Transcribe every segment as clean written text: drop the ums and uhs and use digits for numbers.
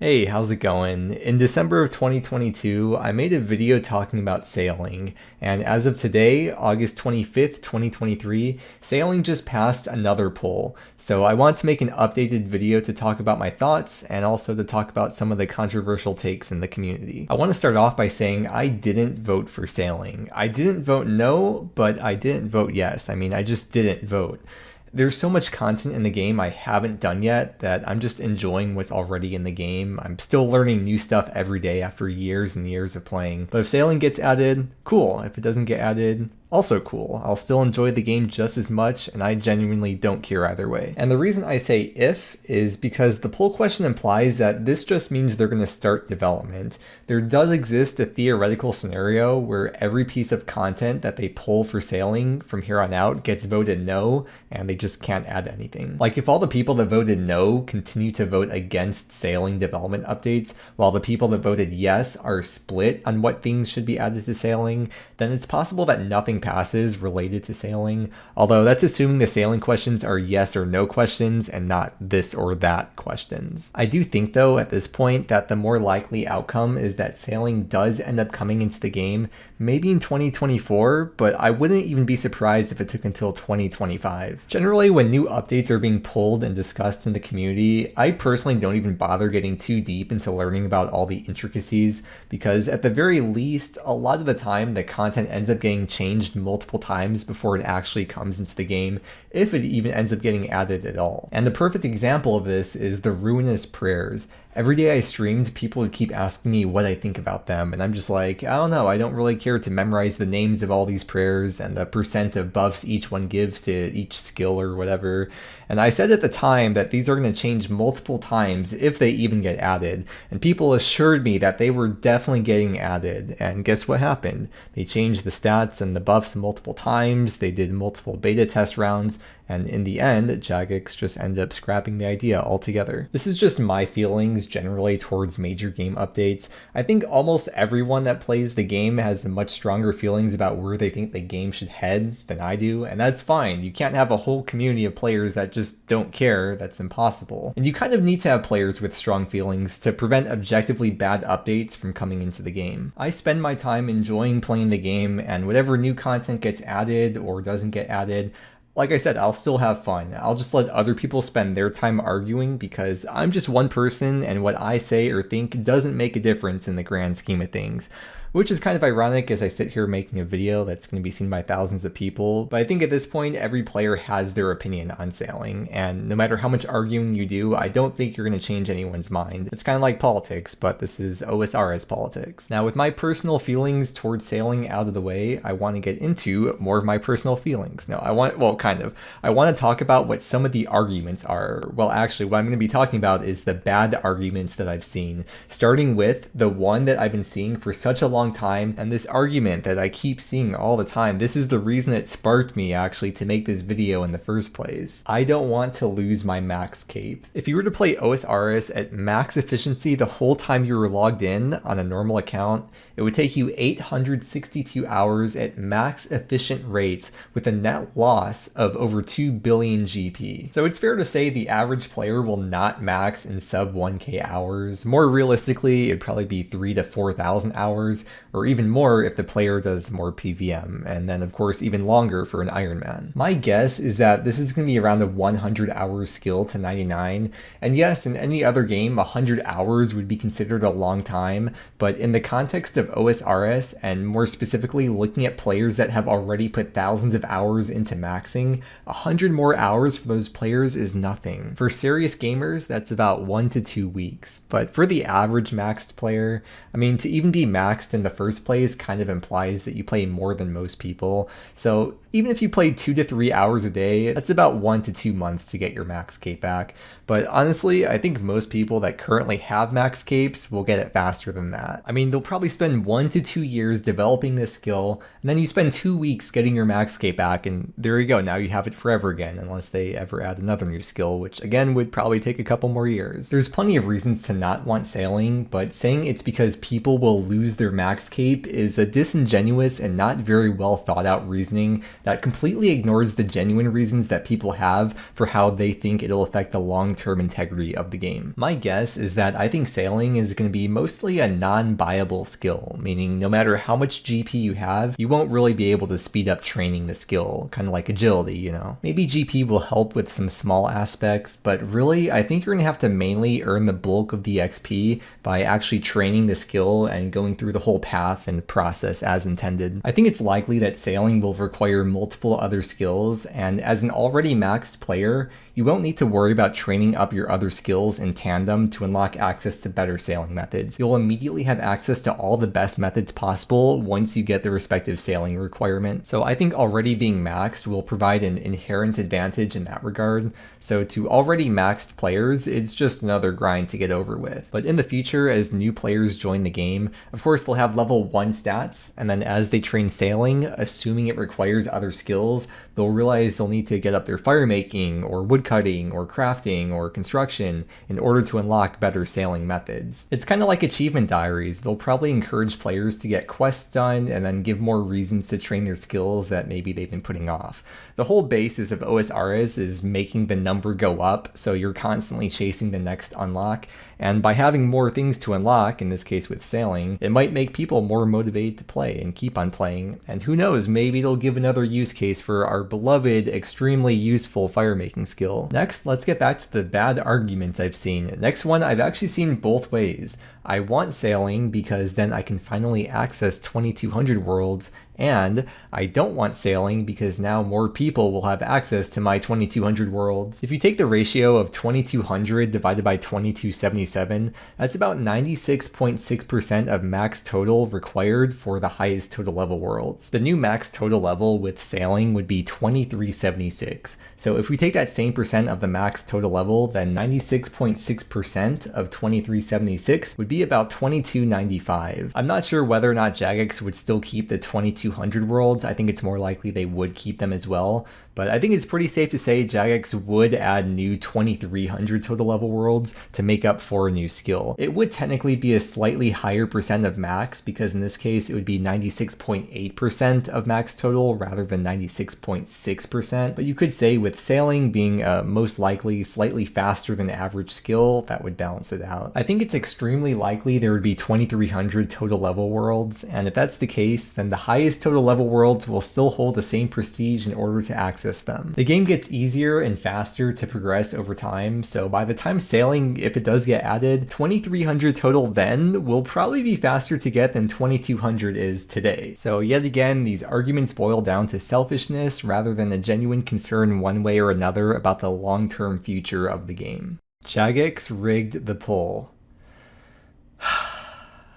Hey, how's it going? In December of 2022, I made a video talking about sailing, and as of today, August 25th, 2023, sailing just passed another poll. So I want to make an updated video to talk about my thoughts and also to talk about some of the controversial takes in the community. I want to start off by saying I didn't vote for sailing. I didn't vote no, but I didn't vote yes. I just didn't vote. There's so much content in the game I haven't done yet that I'm just enjoying what's already in the game. I'm still learning new stuff every day after years and years of playing. But if sailing gets added, cool. If it doesn't get added, also cool. I'll still enjoy the game just as much, and I genuinely don't care either way. And the reason I say if is because the poll question implies that this just means they're going to start development. There does exist a theoretical scenario where every piece of content that they pull for sailing from here on out gets voted no, and they just can't add anything. Like if all the people that voted no continue to vote against sailing development updates, while the people that voted yes are split on what things should be added to sailing, then it's possible that nothing passes related to sailing, although that's assuming the sailing questions are yes or no questions and not this or that questions. I do think though at this point that the more likely outcome is that sailing does end up coming into the game, maybe in 2024, but I wouldn't even be surprised if it took until 2025. Generally, when new updates are being pulled and discussed in the community, I personally don't even bother getting too deep into learning about all the intricacies, because at the very least, a lot of the time the content ends up getting changed multiple times before it actually comes into the game, if it even ends up getting added at all. And the perfect example of this is the ruinous prayers. Every day I streamed, people would keep asking me what I think about them, and I'm just like, I don't know, I don't really care to memorize the names of all these prayers and the percent of buffs each one gives to each skill or whatever. And I said at the time that these are going to change multiple times if they even get added, and people assured me that they were definitely getting added, and guess what happened? They changed the stats and the buffs multiple times, they did multiple beta test rounds, and in the end, Jagex just ended up scrapping the idea altogether. This is just my feelings generally towards major game updates. I think almost everyone that plays the game has much stronger feelings about where they think the game should head than I do, and that's fine. You can't have a whole community of players that just don't care. That's impossible. And you kind of need to have players with strong feelings to prevent objectively bad updates from coming into the game. I spend my time enjoying playing the game, and whatever new content gets added or doesn't get added, like I said, I'll still have fun. I'll just let other people spend their time arguing because I'm just one person and what I say or think doesn't make a difference in the grand scheme of things. Which is kind of ironic as I sit here making a video that's going to be seen by thousands of people, but I think at this point every player has their opinion on sailing, and no matter how much arguing you do, I don't think you're going to change anyone's mind. It's kind of like politics, but this is OSRS politics. Now with my personal feelings towards sailing out of the way, I want to get into more of my personal feelings. Now I want to talk about what some of the arguments are. Well actually what I'm going to be talking about is the bad arguments that I've seen, starting with the one that I've been seeing for such a long time, and this argument that I keep seeing all the time. This is the reason it sparked me actually to make this video in the first place. I don't want to lose my max cape. If you were to play OSRS at max efficiency the whole time you were logged in on a normal account, it would take you 862 hours at max efficient rates with a net loss of over 2 billion GP. So it's fair to say the average player will not max in sub 1k hours. More realistically, it'd probably be 3,000 to 4,000 hours, or even more if the player does more PVM, and then of course even longer for an Ironman. My guess is that this is going to be around a 100 hours skill to 99, and yes, in any other game 100 hours would be considered a long time, but in the context of OSRS, and more specifically looking at players that have already put thousands of hours into maxing, 100 more hours for those players is nothing. For serious gamers, that's about 1 to 2 weeks, but for the average maxed player, to even be maxed in the first place kind of implies that you play more than most people. So even if you play 2 to 3 hours a day, that's about 1 to 2 months to get your max cape back. But honestly, I think most people that currently have max capes will get it faster than that. They'll probably spend 1 to 2 years developing this skill, and then you spend 2 weeks getting your max cape back, and there you go, now you have it forever again, unless they ever add another new skill, which again would probably take a couple more years. There's plenty of reasons to not want sailing, but saying it's because people will lose their max cape is a disingenuous and not very well thought out reasoning that completely ignores the genuine reasons that people have for how they think it'll affect the long-term integrity of the game. My guess is that I think sailing is going to be mostly a non-buyable skill, meaning no matter how much GP you have, you won't really be able to speed up training the skill, kind of like agility, you know. Maybe GP will help with some small aspects, but really I think you're going to have to mainly earn the bulk of the XP by actually training the skill and going through the whole path and process as intended. I think it's likely that sailing will require multiple other skills, and as an already maxed player, you won't need to worry about training up your other skills in tandem to unlock access to better sailing methods. You'll immediately have access to all the best methods possible once you get the respective sailing requirement. So I think already being maxed will provide an inherent advantage in that regard. So to already maxed players, it's just another grind to get over with. But in the future, as new players join the game, of course they'll have level 1 stats, and then as they train sailing, assuming it requires other skills, they'll realize they'll need to get up their fire making or woodcutting or crafting or construction in order to unlock better sailing methods. It's kind of like achievement diaries. They'll probably encourage players to get quests done and then give more reasons to train their skills that maybe they've been putting off. The whole basis of OSRS is making the number go up, so you're constantly chasing the next unlock, and by having more things to unlock, in this case with sailing, it might make people more motivated to play and keep on playing, and who knows, maybe it'll give another use case for our beloved, extremely useful fire making skill. Next, let's get back to the bad arguments I've seen. Next one, I've actually seen both ways. I want sailing because then I can finally access 2200 worlds, and I don't want sailing because now more people will have access to my 2200 worlds. If you take the ratio of 2200 divided by 2277, that's about 96.6% of max total required for the highest total level worlds. The new max total level with sailing would be 2376. So if we take that same percent of the max total level, then 96.6% of 2376 would be about 2295. I'm not sure whether or not Jagex would still keep the 2200 worlds. I think it's more likely they would keep them as well, but I think it's pretty safe to say Jagex would add new 2300 total level worlds to make up for a new skill. It would technically be a slightly higher percent of max, because in this case it would be 96.8% of max total rather than 96.6%, but you could say with sailing being most likely slightly faster than average skill, that would balance it out. I think it's extremely likely there would be 2300 total level worlds, and if that's the case, then the highest total level worlds will still hold the same prestige in order to access them. The game gets easier and faster to progress over time, so by the time sailing, if it does get added, 2300 total then will probably be faster to get than 2200 is today. So yet again, these arguments boil down to selfishness rather than a genuine concern one way or another about the long-term future of the game. Jagex rigged the poll.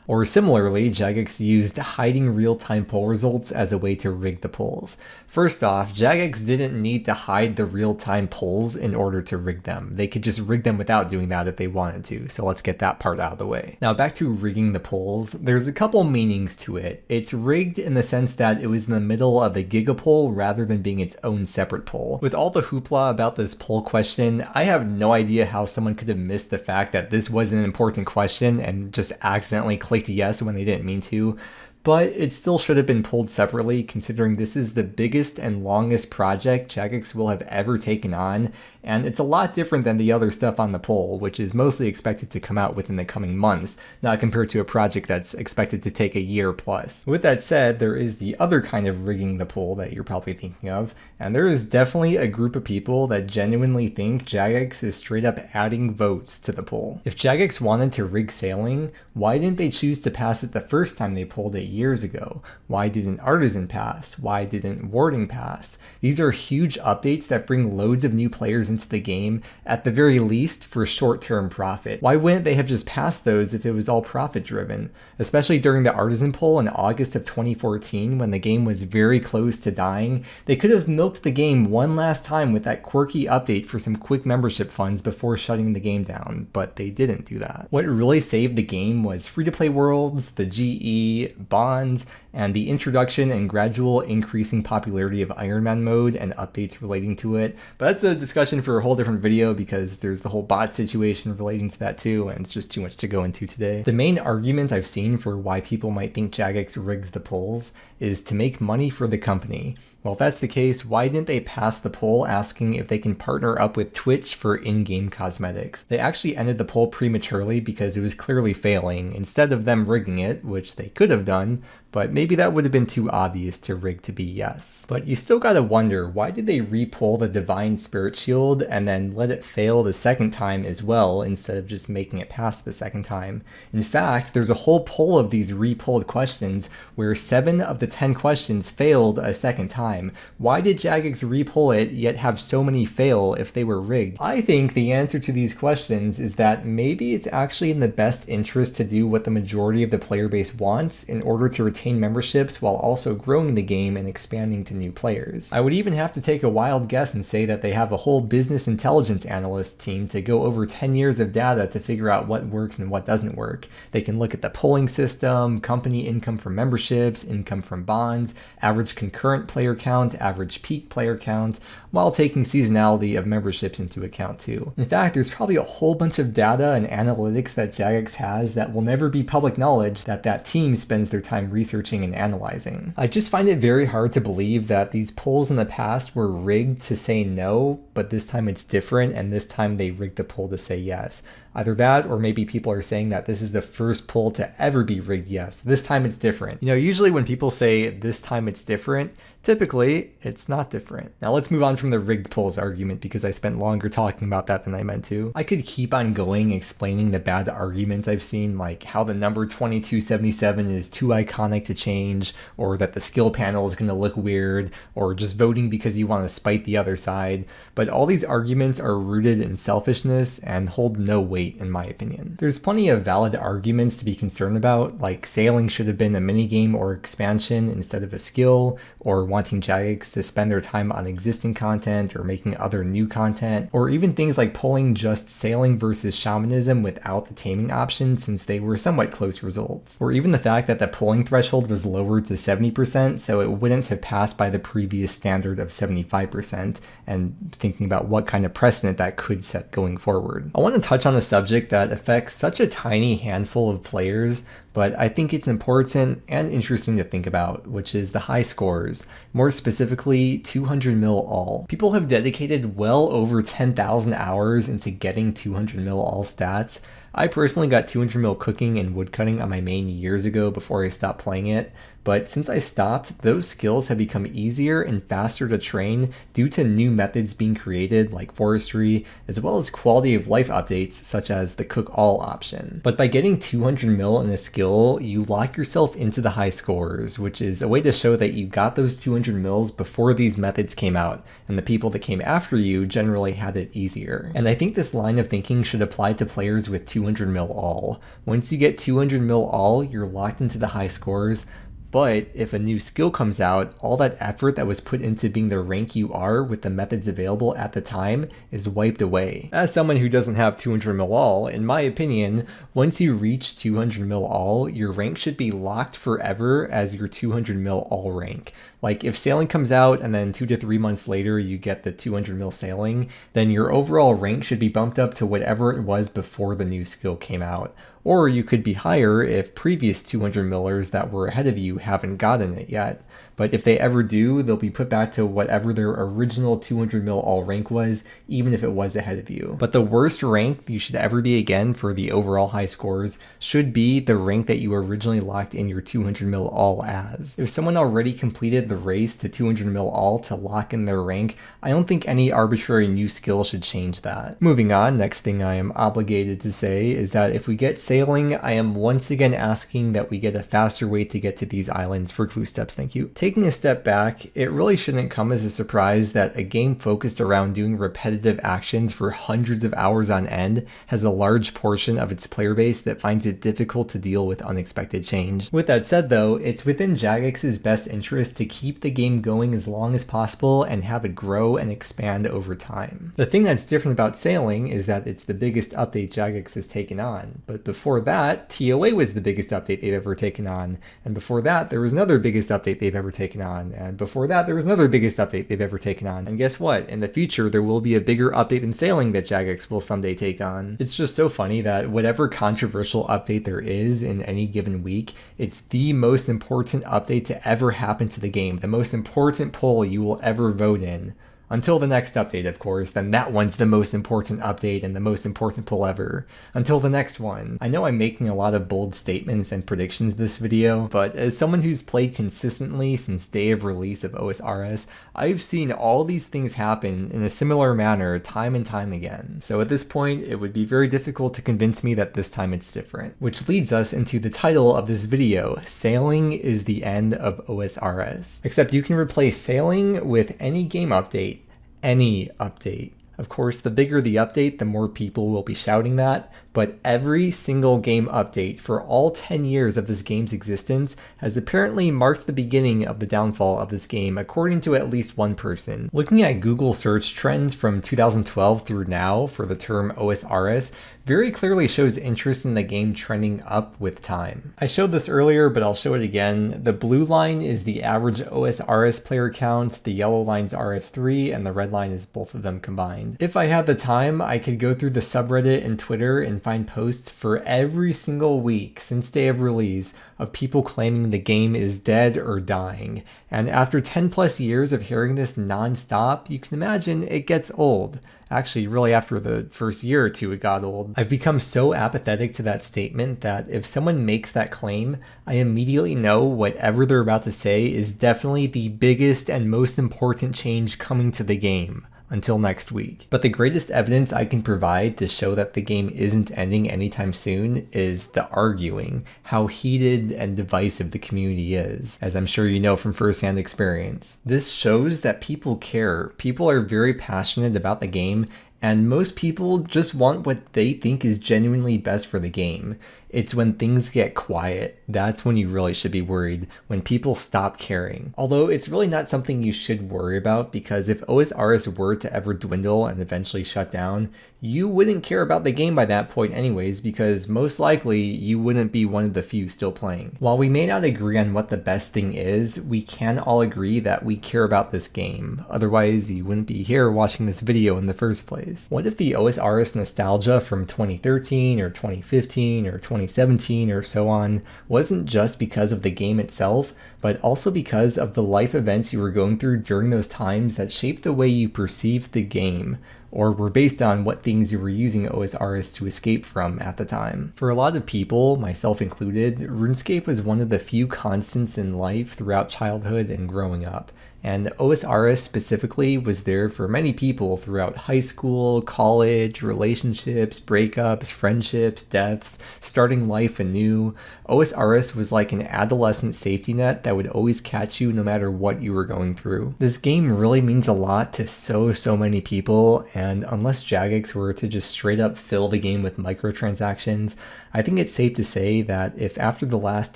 Or similarly, Jagex used hiding real-time poll results as a way to rig the polls. First off, Jagex didn't need to hide the real-time polls in order to rig them. They could just rig them without doing that if they wanted to, so let's get that part out of the way. Now back to rigging the polls, there's a couple meanings to it. It's rigged in the sense that it was in the middle of a gigapoll rather than being its own separate poll. With all the hoopla about this poll question, I have no idea how someone could have missed the fact that this was an important question and just accidentally clicked yes when they didn't mean to. But it still should have been pulled separately, considering this is the biggest and longest project Jagex will have ever taken on, and it's a lot different than the other stuff on the poll, which is mostly expected to come out within the coming months, not compared to a project that's expected to take a year plus. With that said, there is the other kind of rigging the poll that you're probably thinking of, and there is definitely a group of people that genuinely think Jagex is straight up adding votes to the poll. If Jagex wanted to rig sailing, why didn't they choose to pass it the first time they polled it years ago? Why didn't Artisan pass? Why didn't Warding pass? These are huge updates that bring loads of new players into the game, at the very least for short-term profit. Why wouldn't they have just passed those if it was all profit-driven? Especially during the Artisan poll in August of 2014 when the game was very close to dying, they could have milked the game one last time with that quirky update for some quick membership funds before shutting the game down, but they didn't do that. What really saved the game was free-to-play worlds, the GE, bonds, and the introduction and gradual increasing popularity of Iron Man mode and updates relating to it. But that's a discussion for a whole different video because there's the whole bot situation relating to that too, and it's just too much to go into today. The main argument I've seen for why people might think Jagex rigs the polls is to make money for the company. Well, if that's the case, why didn't they pass the poll asking if they can partner up with Twitch for in-game cosmetics? They actually ended the poll prematurely because it was clearly failing, instead of them rigging it, which they could have done, but maybe that would have been too obvious to rig to be yes. But you still gotta wonder, why did they re-poll the Divine Spirit Shield and then let it fail the second time as well, instead of just making it pass the second time? In fact, there's a whole poll of these re-polled questions where 7 of the 10 questions failed a second time. Why did Jagex re-poll it yet have so many fail if they were rigged? I think the answer to these questions is that maybe it's actually in the best interest to do what the majority of the player base wants in order to retain memberships while also growing the game and expanding to new players. I would even have to take a wild guess and say that they have a whole business intelligence analyst team to go over 10 years of data to figure out what works and what doesn't work. They can look at the polling system, company income from memberships, income from bonds, average concurrent player count, average peak player count, while taking seasonality of memberships into account too. In fact, there's probably a whole bunch of data and analytics that Jagex has that will never be public knowledge that team spends their time researching and analyzing. I just find it very hard to believe that these polls in the past were rigged to say no, but this time it's different, and this time they rigged the poll to say yes. Either that, or maybe people are saying that this is the first poll to ever be rigged yes. This time it's different. You know, usually when people say this time it's different, typically it's not different. Now let's move on from the rigged polls argument because I spent longer talking about that than I meant to. I could keep on going explaining the bad arguments I've seen, like how the number 2277 is too iconic to change, or that the skill panel is going to look weird, or just voting because you want to spite the other side. But all these arguments are rooted in selfishness and hold no weight in my opinion. There's plenty of valid arguments to be concerned about, like sailing should have been a minigame or expansion instead of a skill, or wanting Jagex to spend their time on existing content or making other new content, or even things like pulling just sailing versus shamanism without the taming option since they were somewhat close results, or even the fact that the pulling threshold was lowered to 70% so it wouldn't have passed by the previous standard of 75%, and thinking about what kind of precedent that could set going forward. I want to touch on a subject that affects such a tiny handful of players, but I think it's important and interesting to think about, which is the high scores, more specifically 200 mil all. People have dedicated well over 10,000 hours into getting 200 mil all stats. I personally got 200 mil cooking and woodcutting on my main years ago before I stopped playing it, but since I stopped, those skills have become easier and faster to train due to new methods being created like forestry, as well as quality of life updates such as the cook all option. But by getting 200 mil in a skill, you lock yourself into the high scores, which is a way to show that you got those 200 mils before these methods came out, and the people that came after you generally had it easier. And I think this line of thinking should apply to players with 200 mil all. Once you get 200 mil all, you're locked into the high scores. But if a new skill comes out, all that effort that was put into being the rank you are with the methods available at the time is wiped away. As someone who doesn't have 200 mil all, in my opinion, once you reach 200 mil all, your rank should be locked forever as your 200 mil all rank. Like if sailing comes out and then 2 to 3 months later you get the 200 mil sailing, then your overall rank should be bumped up to whatever it was before the new skill came out. Or you could be higher if previous 200 millers that were ahead of you haven't gotten it yet. But if they ever do, they'll be put back to whatever their original 200 mil all rank was, even if it was ahead of you. But the worst rank you should ever be again for the overall high scores should be the rank that you originally locked in your 200 mil all as. If someone already completed the race to 200 mil all to lock in their rank, I don't think any arbitrary new skill should change that. Moving on, next thing I am obligated to say is that if we get sailing, I am once again asking that we get a faster way to get to these islands for clue steps, thank you. Taking a step back, it really shouldn't come as a surprise that a game focused around doing repetitive actions for hundreds of hours on end has a large portion of its player base that finds it difficult to deal with unexpected change. With that said though, it's within Jagex's best interest to keep the game going as long as possible and have it grow and expand over time. The thing that's different about sailing is that it's the biggest update Jagex has taken on, but before that, TOA was the biggest update they've ever taken on, and before that there was another biggest update they've ever ever taken on. And before that, there was another biggest update they've ever taken on. And guess what? In the future, there will be a bigger update in sailing that Jagex will someday take on. It's just so funny that whatever controversial update there is in any given week, it's the most important update to ever happen to the game, the most important poll you will ever vote in. Until the next update, of course, then that one's the most important update and the most important pull ever. Until the next one. I know I'm making a lot of bold statements and predictions this video, but as someone who's played consistently since day of release of OSRS, I've seen all these things happen in a similar manner time and time again. So at this point, it would be very difficult to convince me that this time it's different. Which leads us into the title of this video, Sailing is the End of OSRS. Except you can replace sailing with any game update. Any update. Of course, the bigger the update, the more people will be shouting that, but every single game update for all 10 years of this game's existence has apparently marked the beginning of the downfall of this game, according to at least one person. Looking at Google search trends from 2012 through now for the term OSRS very clearly shows interest in the game trending up with time. I showed this earlier, but I'll show it again. The blue line is the average OSRS player count, the yellow line's RS3, and the red line is both of them combined. If I had the time, I could go through the subreddit and Twitter and find posts for every single week since day of release of people claiming the game is dead or dying. And after 10 plus years of hearing this non-stop, you can imagine it gets old. Actually, really after the first year or two, it got old. I've become so apathetic to that statement that if someone makes that claim, I immediately know whatever they're about to say is definitely the biggest and most important change coming to the game. Until next week. But the greatest evidence I can provide to show that the game isn't ending anytime soon is the arguing, how heated and divisive the community is, as I'm sure you know from firsthand experience. This shows that people care. People are very passionate about the game, and most people just want what they think is genuinely best for the game. It's when things get quiet, that's when you really should be worried, when people stop caring. Although it's really not something you should worry about, because if OSRS were to ever dwindle and eventually shut down, you wouldn't care about the game by that point anyways, because most likely you wouldn't be one of the few still playing. While we may not agree on what the best thing is, we can all agree that we care about this game. Otherwise, you wouldn't be here watching this video in the first place. What if the OSRS nostalgia from 2013 or 2015 or 2017 or so on wasn't just because of the game itself, but also because of the life events you were going through during those times that shaped the way you perceived the game, or were based on what things you were using OSRS to escape from at the time. For a lot of people, myself included, RuneScape was one of the few constants in life throughout childhood and growing up. And OSRS specifically was there for many people throughout high school, college, relationships, breakups, friendships, deaths, starting life anew. OSRS was like an adolescent safety net that would always catch you no matter what you were going through. This game really means a lot to so many people, and unless Jagex were to just straight up fill the game with microtransactions, I think it's safe to say that if after the last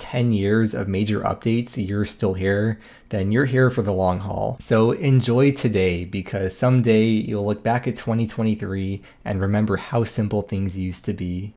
10 years of major updates you're still here, then you're here for the long haul. So enjoy today, because someday you'll look back at 2023 and remember how simple things used to be.